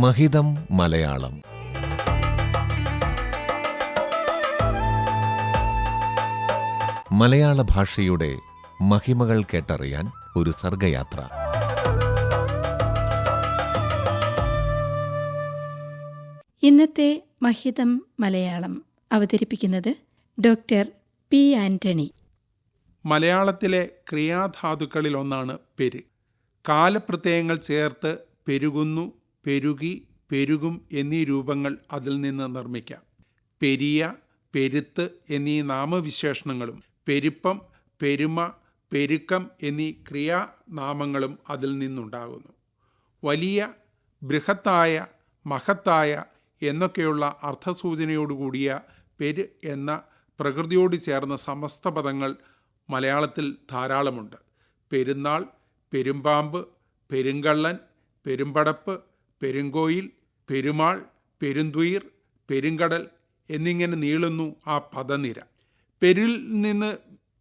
മഹിതം മലയാളം. മലയാള ഭാഷയുടെ മഹിമകൾ കേട്ടറിയാൻ ഒരു സർഗയാത്ര. ഇന്നത്തെ മഹിതം മലയാളം അവതരിപ്പിക്കുന്നത് ഡോക്ടർ പി ആന്റണി. മലയാളത്തിലെ ക്രിയാധാതുക്കളിലൊന്നാണ് പെര്. കാലപ്രത്യയങ്ങൾ ചേർത്ത് പെരുകുന്നു, പെരുകി, പെരുകും എന്നീ രൂപങ്ങൾ അതിൽ നിന്ന് നിർമ്മിക്കാം. പെരിയ, പെരുത്ത് എന്നീ നാമവിശേഷണങ്ങളും പെരുപ്പം, പെരുമ, പെരുക്കം എന്നീ ക്രിയാനാമങ്ങളും അതിൽ നിന്നുണ്ടാകുന്നു. വലിയ, ബൃഹത്തായ, മഹത്തായ എന്നൊക്കെയുള്ള അർത്ഥസൂചനയോടുകൂടിയ പെര് എന്ന പ്രകൃതിയോട് ചേർന്ന സമസ്ത പദങ്ങൾ മലയാളത്തിൽ ധാരാളമുണ്ട്. പെരുന്നാൾ, പെരുമ്പാമ്പ്, പെരുങ്കള്ളൻ, പെരുമ്പടപ്പ്, പെരുങ്കോയിൽ, പെരുമാൾ, പെരുന്തുയിർ, പെരുങ്കടൽ എന്നിങ്ങനെ നീളുന്നു ആ പദനിര. പെരിൽ നിന്ന്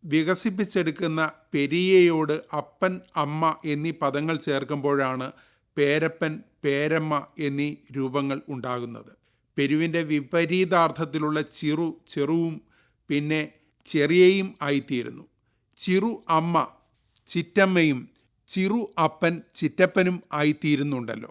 വികസിപ്പിച്ചെടുക്കുന്ന പെരിയയോട് അപ്പൻ, അമ്മ എന്നീ പദങ്ങൾ ചേർക്കുമ്പോഴാണ് പേരപ്പൻ, പേരമ്മ എന്നീ രൂപങ്ങൾ ഉണ്ടാകുന്നത്. പെരുവിൻ്റെ വിപരീതാർത്ഥത്തിലുള്ള ചിറു, ചെറുവും പിന്നെ ചെറിയയും ആയിത്തീരുന്നു. ചിറു അമ്മ ചിറ്റമ്മയും ചിറു അപ്പൻ ചിറ്റപ്പനും ആയിത്തീരുന്നുണ്ടല്ലോ.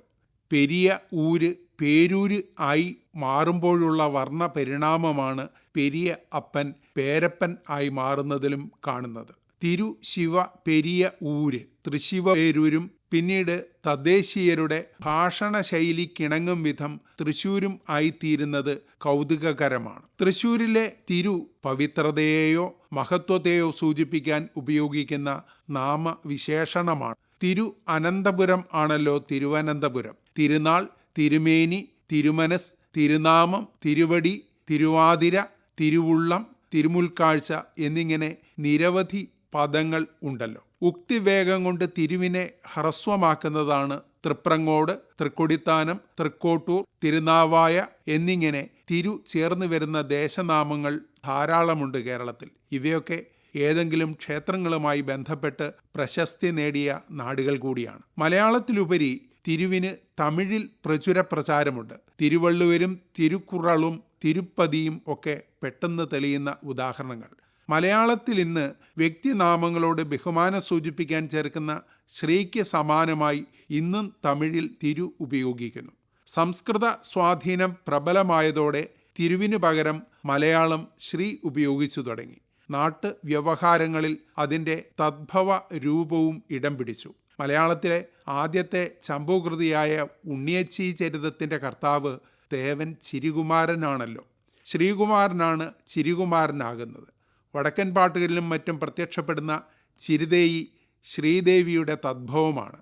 പെരിയ ഊര് പേരൂര് ആയി മാറുമ്പോഴുള്ള വർണ്ണ പരിണാമമാണ് പെരിയ അപ്പൻ പേരപ്പൻ ആയി മാറുന്നതിലും കാണുന്നത്. തിരു, ശിവ, പെരിയ ഊര്, തൃശിവ പേരൂരും പിന്നീട് തദ്ദേശീയരുടെ ഭാഷണശൈലിക്കിണങ്ങും വിധം തൃശ്ശൂരും ആയിത്തീരുന്നത് കൗതുകകരമാണ്. തൃശ്ശൂരിലെ തിരു പവിത്രതയെയോ മഹത്വത്തെയോ സൂചിപ്പിക്കാൻ ഉപയോഗിക്കുന്ന നാമവിശേഷണമാണ്. തിരു അനന്തപുരം ആണല്ലോ തിരുവനന്തപുരം. തിരുനാൾ, തിരുമേനി, തിരുമനസ്, തിരുനാമം, തിരുവടി, തിരുവാതിര, തിരുവുള്ളം, തിരുമുൽക്കാഴ്ച എന്നിങ്ങനെ നിരവധി പദങ്ങൾ ഉണ്ടല്ലോ. ഉക്തിവേഗം കൊണ്ട് തിരുവിനെ ഹ്രസ്വമാക്കുന്നതാണ് തൃപ്രങ്ങോട്, തൃക്കൊടിത്താനം, തൃക്കോട്ടൂർ, തിരുനാവായ എന്നിങ്ങനെ തിരു ചേർന്ന് വരുന്ന ദേശനാമങ്ങൾ ധാരാളമുണ്ട് കേരളത്തിൽ. ഇവയൊക്കെ ഏതെങ്കിലും ക്ഷേത്രങ്ങളുമായി ബന്ധപ്പെട്ട് പ്രശസ്തി നേടിയ നാടുകൾ കൂടിയാണ്. മലയാളത്തിലുപരി തിരുവിന് തമിഴിൽ പ്രചുര പ്രചാരമുണ്ട്. തിരുവള്ളുവരും തിരുക്കുറളും തിരുപ്പതിയും ഒക്കെ പെട്ടെന്ന് തെളിയുന്ന ഉദാഹരണങ്ങൾ. മലയാളത്തിൽ ഇന്ന് വ്യക്തിനാമങ്ങളോട് ബഹുമാനം സൂചിപ്പിക്കാൻ ചേർക്കുന്ന ശ്രീക്ക് സമാനമായി ഇന്നും തമിഴിൽ തിരു ഉപയോഗിക്കുന്നു. സംസ്കൃത സ്വാധീനം പ്രബലമായതോടെ തിരുവിനു പകരം മലയാളം ശ്രീ ഉപയോഗിച്ചു തുടങ്ങി. നാട്ടു വ്യവഹാരങ്ങളിൽ അതിൻ്റെ തദ്ഭവ രൂപവും ഇടം പിടിച്ചു. മലയാളത്തിലെ ആദ്യത്തെ ചമ്പുകൃതിയായ ഉണ്ണിയച്ചി ചരിതത്തിൻ്റെ കർത്താവ് തേവൻ ചിരികുമാരനാണല്ലോ. ശ്രീകുമാരനാണ് ചിരികുമാരനാകുന്നത്. വടക്കൻ പാട്ടുകളിലും മറ്റും പ്രത്യക്ഷപ്പെടുന്ന ചിരിതേയി ശ്രീദേവിയുടെ തദ്ഭവമാണ്.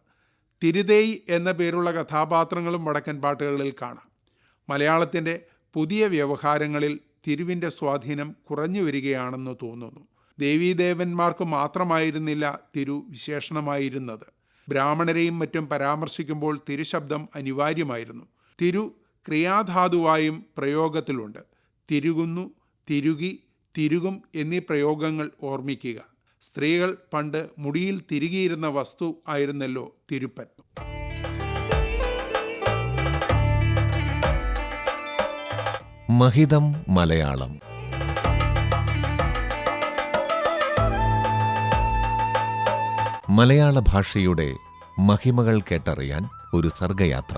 തിരുതേയി എന്ന പേരുള്ള കഥാപാത്രങ്ങളും വടക്കൻ പാട്ടുകളിൽ കാണാം. മലയാളത്തിൻ്റെ പുതിയ വ്യവഹാരങ്ങളിൽ തിരുവിൻ്റെ സ്വാധീനം കുറഞ്ഞു വരികയാണെന്ന് തോന്നുന്നു. ദേവീദേവന്മാർക്ക് മാത്രമായിരുന്നില്ല തിരു വിശേഷണമായിരുന്നത്. ബ്രാഹ്മണരെയും മറ്റും പരാമർശിക്കുമ്പോൾ തിരുശബ്ദം അനിവാര്യമായിരുന്നു. തിരു ക്രിയാധാതുവായും പ്രയോഗത്തിലുണ്ട്. തിരുകുന്നു, തിരുകി, തിരുകും എന്നീ പ്രയോഗങ്ങൾ ഓർമ്മിക്കുക. സ്ത്രീകൾ പണ്ട് മുടിയിൽ തിരുകിയിരുന്ന വസ്തു ആയിരുന്നല്ലോ തിരുപ്പൻ. മഹിതം മലയാളം. മലയാള ഭാഷയുടെ മഹിമകൾ കേട്ടറിയാൻ ഒരു സർഗയാത്ര.